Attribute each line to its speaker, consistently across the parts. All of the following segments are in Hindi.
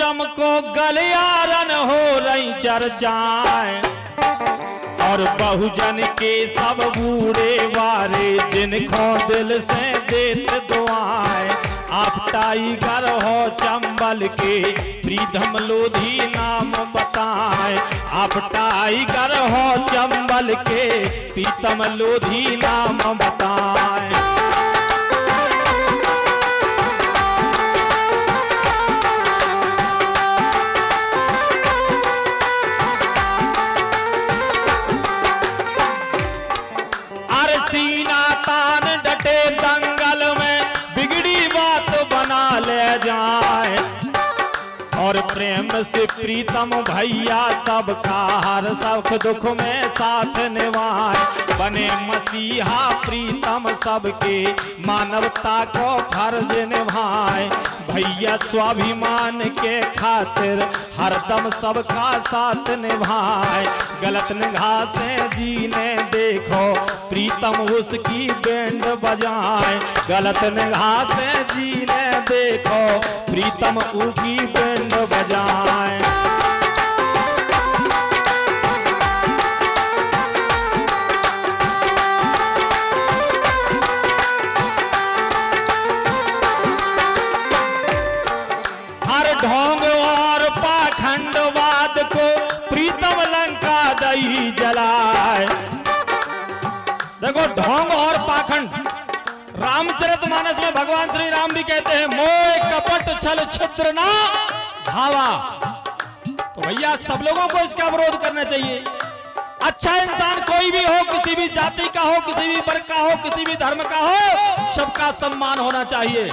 Speaker 1: चमको गलियारन हो रही चर्चाएं, और बहुजन के सब बूढ़े वारे जिनको दिल से देते दुआएं। आप टाइगर हो चंबल के प्रीतम लोधी नाम बताएं, आप टाइगर हो चंबल के प्रीतम लोधी नाम बताएं। सीना तान डटे दंगल में बिगड़ी बात बना ले जाए, और प्रेम से प्रीतम भैया सबका हर सुख दुख में साथ निभाए। बने मसीहा प्रीतम सबके मानवता को फर्ज निभाए। भैया स्वाभिमान के खातिर हरदम सबका साथ निभाए। गलत निगाह से जीने देखो प्रीतम उसकी बैंड बजाए। गलत निगाह से जीने देखो प्रीतम उसकी बैंड बजाए। हर ढोंग और पाखंडवाद को प्रीतम लंका दई जलाए। देखो ढोंग और पाखंड, रामचरितमानस में भगवान श्री राम भी कहते हैं मोह कपट छल छिद्र ना धावा। तो भैया सब लोगों को इसका विरोध करना चाहिए। अच्छा इंसान कोई भी हो, किसी भी जाति का हो, किसी भी वर्ग का हो, किसी भी धर्म का हो, सबका सम्मान होना चाहिए।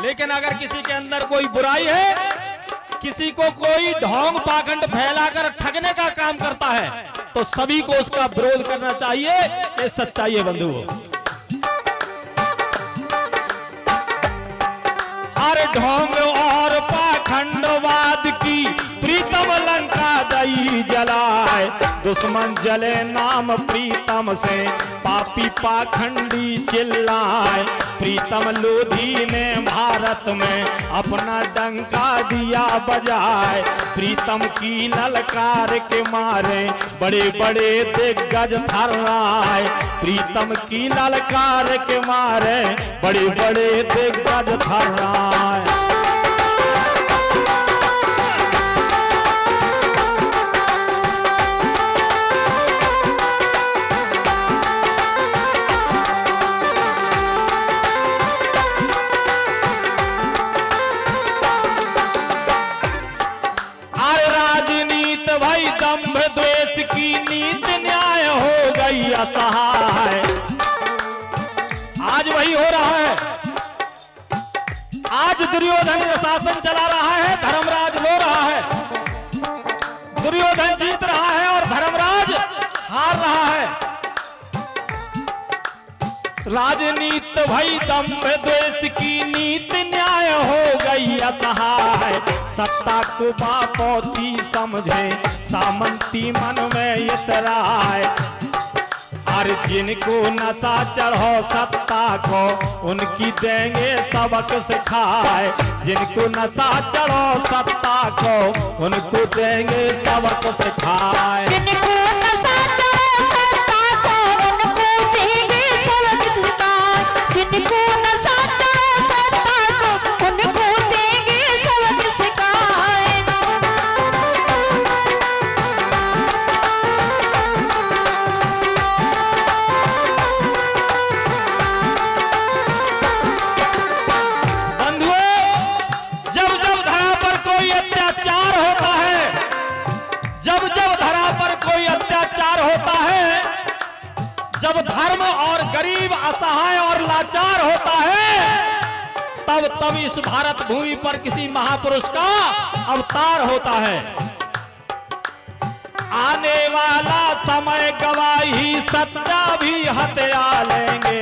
Speaker 1: लेकिन अगर किसी के अंदर कोई बुराई है, किसी को कोई ढोंग पाखंड फैलाकर ठगने का काम करता है, तो सभी को उसका विरोध करना चाहिए। ये सच्चाई है बंधुओं। हर ढोंग और पाखंडवाद की प्रीतम लंका दई जलाए। दुश्मन जले नाम प्रीतम से पापी पाखंडी चिल्लाए। प्रीतम लोधी ने भारत में अपना डंका दिया बजाए। प्रीतम की ललकार के मारे बड़े बड़े दिग्गज थर्राए। प्रीतम की ललकार के मारे बड़े बड़े दिग्गज थर्राए। दंभ द्वेष की नीति न्याय हो गई असहाय। आज वही हो रहा है। आज दुर्योधन शासन चला रहा है, धर्मराज लो रहा है। दुर्योधन जीत रहा है और धर्मराज हार रहा है। राजनीति भई दंभ द्वेष की नीति न्याय हो गई असहाय। सत्ता को बापौती समझे सामंती मन में इतराए। और जिनको नशा चढ़ो सत्ता को उनकी देंगे सबक सिखाए। जिनको नशा चढ़ो सत्ता को उनको देंगे सबक सिखाए। जब धर्म और गरीब असहाय और लाचार होता है, तब इस भारत भूमि पर किसी महापुरुष का अवतार होता है। आने वाला समय गवाही सत्ता भी हत्या लेंगे।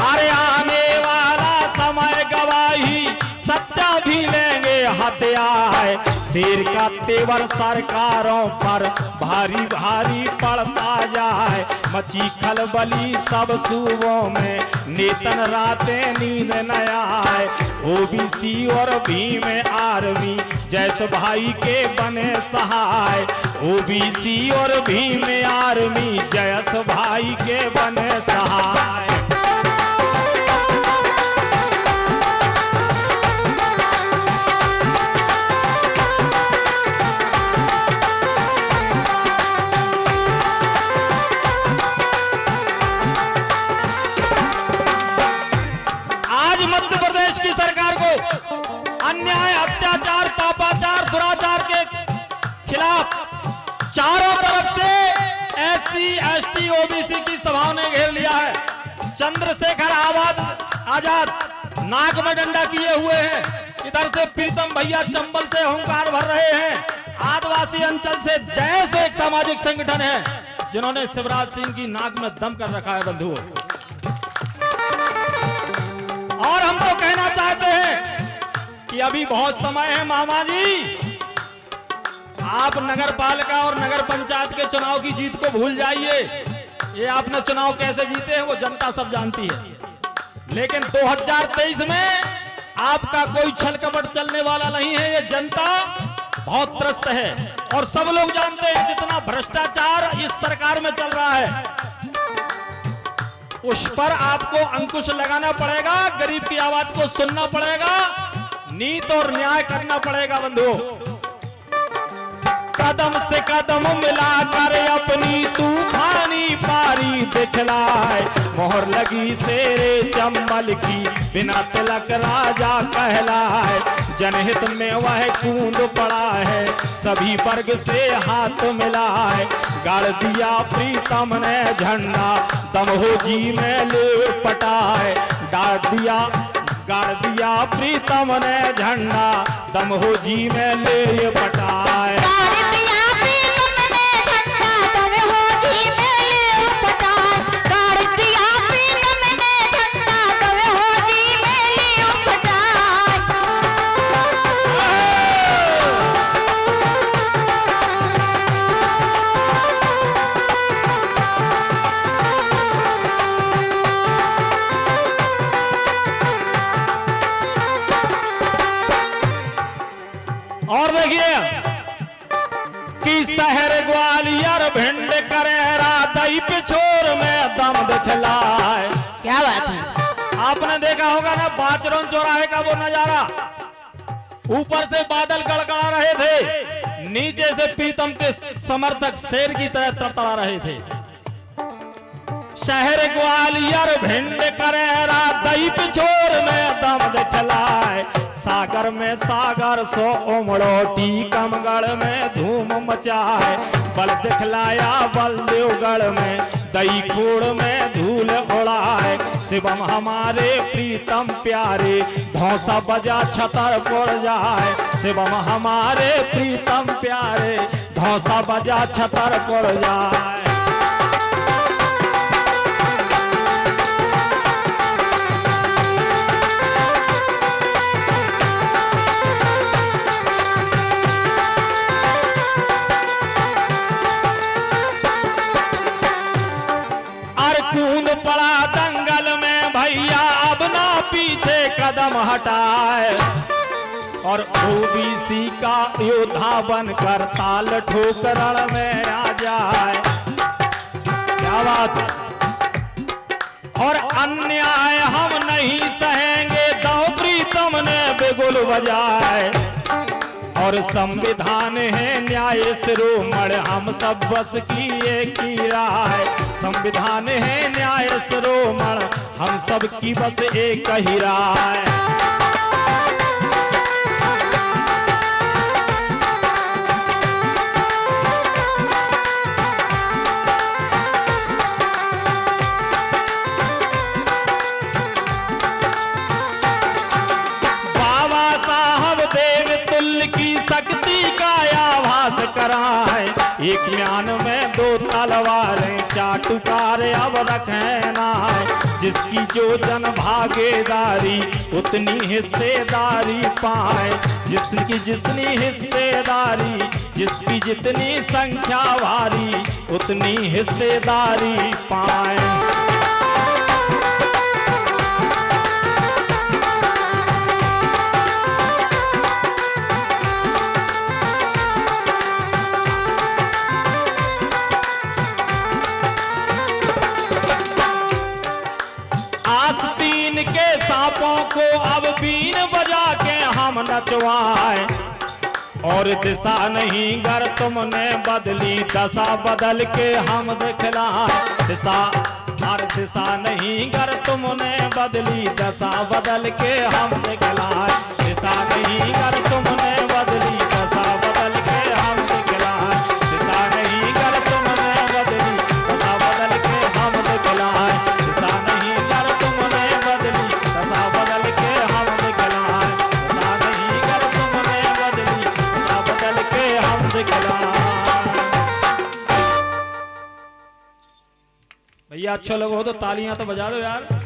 Speaker 1: अरे आने वाला समय गवाही सत्ता भी लेंगे हत्या है। शेर का तेवर सरकारों पर भारी भारी पड़ता जाए, मची खलबली सब सूबों में, नेतन रातें नींद न आए। ओबीसी और भीम आर्मी जैस भाई के बने सहाय, ओबीसी और भीम आर्मी जैस भाई के बने सहाय। अन्याय, अत्याचार, पापाचार, दुराचार के खिलाफ चारों तरफ से एससी, एसटी, ओबीसी की सभाओं ने घेर लिया है। चंद्रशेखर आजाद नाक में डंडा किए हुए हैं, इधर से प्रीतम भैया चंबल से हुंकार भर रहे हैं। आदिवासी अंचल से जैसे एक सामाजिक संगठन है जिन्होंने शिवराज सिंह की नाक में दम कर रखा है बंधुओं। और हम तो कहना चाहते हैं कि अभी बहुत समय है मामा जी, आप नगर पालिका और नगर पंचायत के चुनाव की जीत को भूल जाइए। ये आपने चुनाव कैसे जीते हैं वो जनता सब जानती है, लेकिन 2023 में आपका कोई छल कपट चलने वाला नहीं है। ये जनता बहुत त्रस्त है और सब लोग जानते हैं जितना भ्रष्टाचार इस सरकार में चल रहा है उस पर आपको अंकुश लगाना पड़ेगा, गरीब की आवाज को सुनना पड़ेगा, नीति और न्याय करना पड़ेगा बंधुओं। कदम से कदम मिलाकर अपनी तूफानी पारी दिखलाए, मोहर लगी शेरे चंबल की बिना तिलक राजा कहलाए। जनहित में वह कूद पड़ा है, सभी वर्ग से हाथ मिलाए। गाड़ दिया प्रीतम ने झंडा, दमहो जी में ले पटाए। गाड़ दिया प्रीतम ने झंडा, दमहो जी में ले पटाए। और देखिए कि शहर ग्वालियर भिंड करेरा दई पिछोर में दम दिखलाए।
Speaker 2: क्या बात है,
Speaker 1: आपने देखा होगा ना बाचरौन चौराहे का वो नजारा, ऊपर से बादल गड़गड़ा रहे थे, नीचे से प्रीतम के समर्थक शेर की तरह तड़तड़ा रहे थे। शहर ग्वालियर भिंड करेरा दई पिछोर में दम दिखलाए। सागर में सागर सो उमड़ो, टीकमगढ़ में धूम मचाए। बल दिखलाया बलदेवगढ़ में, दई खोड़ में धूल उड़ाए। शिवम हमारे प्रीतम प्यारे, धौसा बजा छतरपुर जाए। शिवम हमारे प्रीतम प्यारे, धौसा बजा छतरपुर जाए। कूद पड़ा दंगल में भैया, अब ना पीछे कदम हटाए। और ओबीसी का योद्धा बनकर ताल ठोक रण में आ जाए। क्या बात है। और अन्याय हम नहीं सहेंगे, दो प्रीतम ने बिगुल बजाए। और संविधान है न्याय शिरोमणि, हम सब बस की एक ही राय। संविधान है न्याय शिरोमणि, हम सब की बस एक ही राय। बाबा साहब देव तुल्य की शक्ति का आभास कराए। एक म्यान में दो तलवारें चाटुकार अब रखें ना, जिसकी जो जन भागीदारी उतनी हिस्सेदारी पाए, जिसकी जितनी हिस्सेदारी, जिसकी जितनी संख्या भारी उतनी हिस्सेदारी पाए। आस्तीन के सांपों को अब बीन बजा के हम नचवाए, और दिशा नहीं गर तुमने बदली दशा बदल के हम दिखलाए। दिशा हर दिशा नहीं गर तुमने बदली दशा बदल के हम दिखलाए। दिशा नहीं गर तुमने बदली दशा बदल के हम दिखलाए। दिशा नहीं गर तुमने बदली दशा बदल के हम दिखलाए। दिशा नहीं गर तुमने बदली दशा बदल के हम दिखलाए। दिशा नहीं गर तुमने बदली दशा बदल के हम दिखलाए। भैया अच्छा लगा हो तो तालियां तो बजा दो यार।